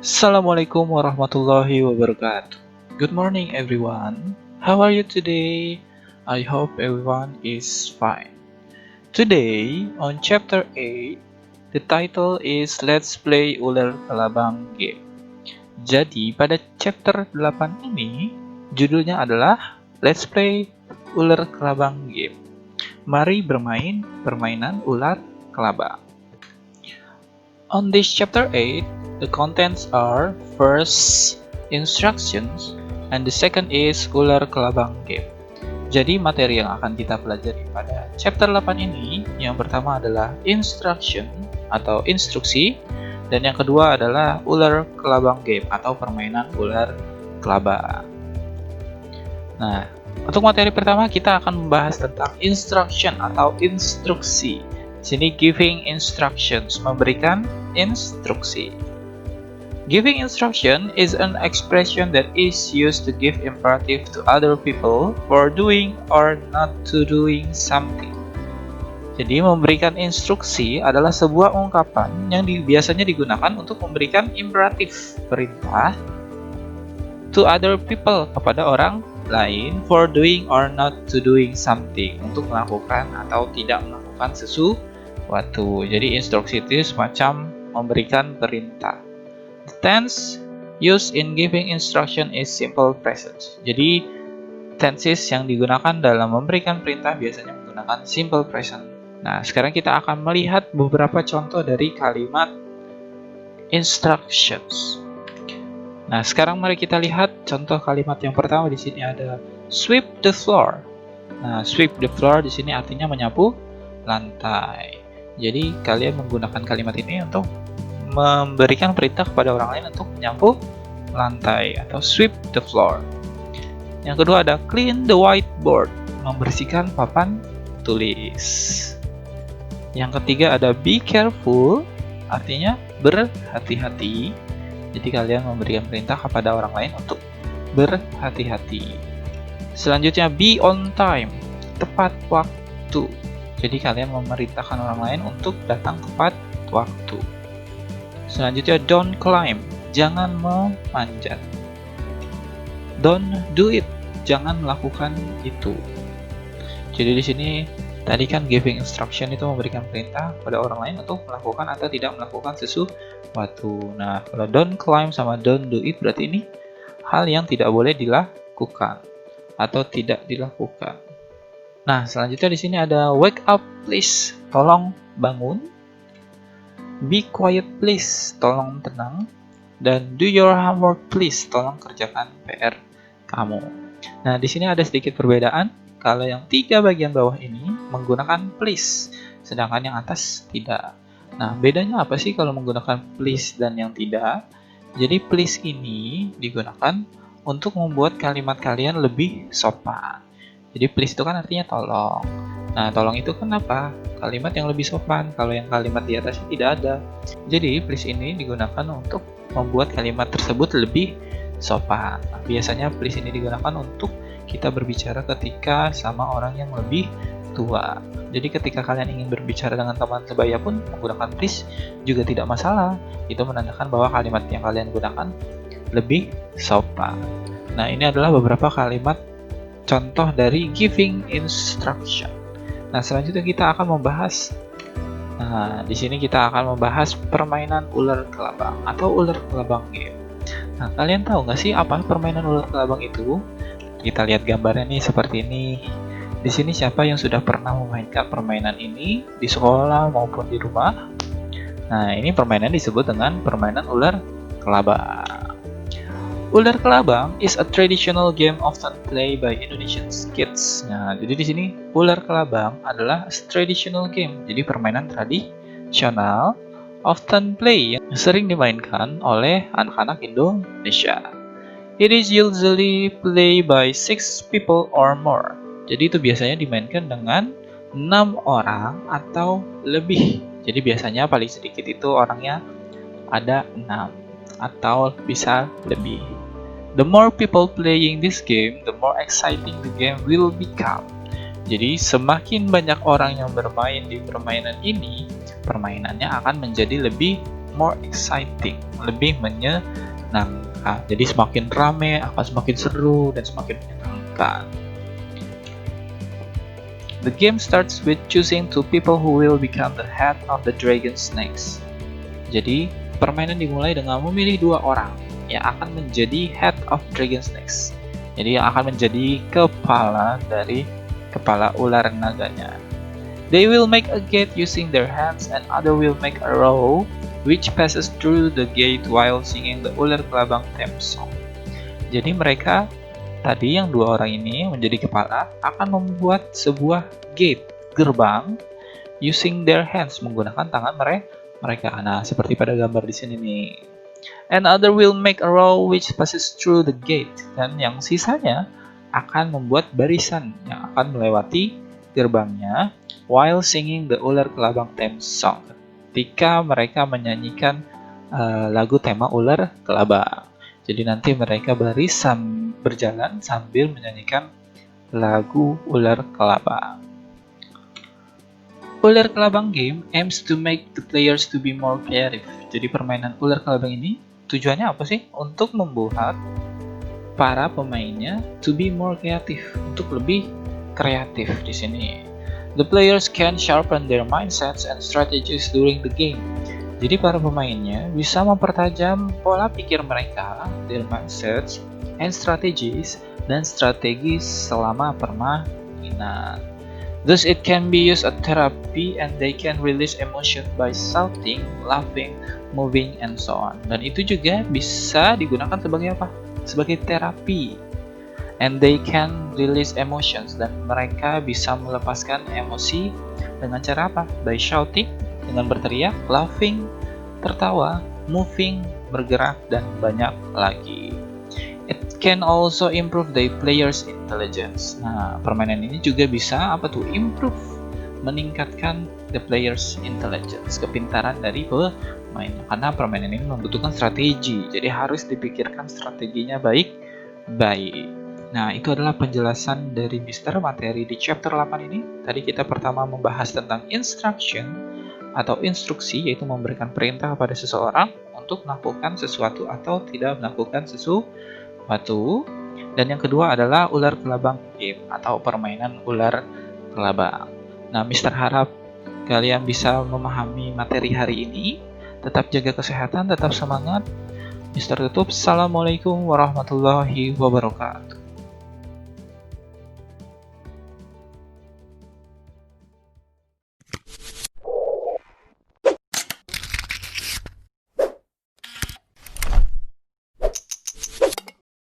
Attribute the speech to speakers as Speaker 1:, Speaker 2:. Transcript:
Speaker 1: Assalamualaikum warahmatullahi wabarakatuh. Good morning everyone. How are you today? I hope everyone is fine. Today on chapter 8, the title is Let's Play Ular Kelabang Game. Jadi pada chapter 8 ini judulnya adalah Let's Play Ular Kelabang Game. Mari bermain permainan ular kelabang. On this chapter 8, the contents are first instructions and the second is ular kelabang game. Jadi materi yang akan kita pelajari pada chapter 8 ini yang pertama adalah instruction atau instruksi dan yang kedua adalah ular kelabang game atau permainan ular kelabang. Nah, untuk materi pertama kita akan membahas tentang instruction atau instruksi. Sini giving instructions, memberikan instruksi. Giving instruction is an expression that is used to give imperative to other people for doing or not to doing something. Jadi memberikan instruksi adalah sebuah ungkapan yang biasanya digunakan untuk memberikan imperatif, perintah to other people, kepada orang lain for doing or not to doing something, untuk melakukan atau tidak melakukan sesuatu. Jadi instruksi itu semacam memberikan perintah. The tense used in giving instruction is simple present. Jadi tenses yang digunakan dalam memberikan perintah biasanya menggunakan simple present. Nah, sekarang kita akan melihat beberapa contoh dari kalimat instructions. Nah, sekarang mari kita lihat contoh kalimat yang pertama. Di sini ada sweep the floor. Nah, sweep the floor di sini artinya menyapu lantai. Jadi kalian menggunakan kalimat ini untuk memberikan perintah kepada orang lain untuk menyapu lantai atau sweep the floor. Yang kedua ada clean the whiteboard, membersihkan papan tulis. Yang ketiga ada be careful, artinya berhati-hati. Jadi kalian memberikan perintah kepada orang lain untuk berhati-hati. Selanjutnya be on time, tepat waktu. Jadi kalian memerintahkan orang lain untuk datang tepat waktu. Selanjutnya don't climb, jangan memanjat. Don't do it, jangan melakukan itu. Jadi di sini tadi kan giving instruction itu memberikan perintah pada orang lain untuk melakukan atau tidak melakukan sesuatu. Nah, kalau don't climb sama don't do it berarti ini hal yang tidak boleh dilakukan atau tidak dilakukan. Nah, selanjutnya di sini ada wake up please, tolong bangun. Be quiet please, tolong tenang. Dan do your homework please, tolong kerjakan PR kamu. Nah, di sini ada sedikit perbedaan. Kalau yang 3 bagian bawah ini menggunakan please, sedangkan yang atas tidak. Nah, bedanya apa sih kalau menggunakan please dan yang tidak? Jadi please ini digunakan untuk membuat kalimat kalian lebih sopan. Jadi please itu kan artinya tolong. Nah, tolong itu kan apa? Kalimat yang lebih sopan. Kalau yang kalimat di atasnya tidak ada. Jadi please ini digunakan untuk membuat kalimat tersebut lebih sopan. Nah, biasanya please ini digunakan untuk kita berbicara ketika sama orang yang lebih tua. Jadi ketika kalian ingin berbicara dengan teman sebaya pun menggunakan please juga tidak masalah. Itu menandakan bahwa kalimat yang kalian gunakan lebih sopan. Nah, ini adalah beberapa kalimat contoh dari giving instruction. Nah, selanjutnya kita akan membahas. Nah, di sini kita akan membahas permainan ular kelabang atau ular kelabang game. Nah, kalian tahu nggak sih apa permainan ular kelabang itu? Kita lihat gambarnya nih seperti ini. Di sini siapa yang sudah pernah memainkan permainan ini di sekolah maupun di rumah? Nah, ini permainan disebut dengan permainan ular kelabang. Ular kelabang is a traditional game often played by Indonesian kids. Nah, jadi di sini ular kelabang adalah a traditional game. Jadi permainan tradisional often play yang sering dimainkan oleh anak-anak Indonesia. It is usually played by 6 people or more. Jadi itu biasanya dimainkan dengan 6 orang atau lebih. Jadi biasanya paling sedikit itu orangnya ada 6 atau bisa lebih. The more people playing this game, the more exciting the game will become. Jadi semakin banyak orang yang bermain di permainan ini, permainannya akan menjadi lebih more exciting, lebih menyenangkan. Jadi semakin rame akan semakin seru dan semakin menyenangkan. The game starts with choosing two people who will become the head of the dragon snakes. Jadi, permainan dimulai dengan memilih dua orang yang akan menjadi head of dragon snakes. Jadi, yang akan menjadi kepala dari kepala ular naganya. They will make a gate using their hands and other will make a row which passes through the gate while singing the ular kelabang theme song. Jadi mereka tadi yang dua orang ini menjadi kepala akan membuat sebuah gate, gerbang, using their hands, menggunakan tangan mereka. Nah, seperti pada gambar di sini nih. And other will make a row which passes through the gate. Dan yang sisanya akan membuat barisan yang akan melewati gerbangnya while singing the ular kelabang theme song. Ketika mereka menyanyikan lagu tema ular kelabang. Jadi nanti mereka berjalan sambil menyanyikan lagu ular kelabang. Ular kelabang game aims to make the players to be more creative. Jadi permainan ular kelabang ini tujuannya apa sih? Untuk membuat para pemainnya to be more creative, untuk lebih kreatif di sini. The players can sharpen their mindsets and strategies during the game. Jadi para pemainnya bisa mempertajam pola pikir mereka, their mindsets, and strategies, dan strategi selama permainan. Thus it can be used as therapy and they can release emotion by shouting, laughing, moving, and so on. Dan itu juga bisa digunakan sebagai apa? Sebagai terapi. And they can release emotions, dan mereka bisa melepaskan emosi dengan cara apa? By shouting, dengan berteriak, laughing, tertawa, moving, bergerak, dan banyak lagi. It can also improve the player's intelligence. Nah, permainan ini juga bisa improve, meningkatkan the player's intelligence, kepintaran dari pemain. Karena permainan ini membutuhkan strategi, jadi harus dipikirkan strateginya baik-baik. Nah, itu adalah penjelasan dari Mister materi di chapter 8 ini. Tadi kita pertama membahas tentang instruction atau instruksi, yaitu memberikan perintah kepada seseorang untuk melakukan sesuatu atau tidak melakukan sesuatu. Dan yang kedua adalah ular kelabang game atau permainan ular kelabang. Nah, Mister harap kalian bisa memahami materi hari ini. Tetap jaga kesehatan, tetap semangat. Mister tutup. Assalamualaikum warahmatullahi wabarakatuh.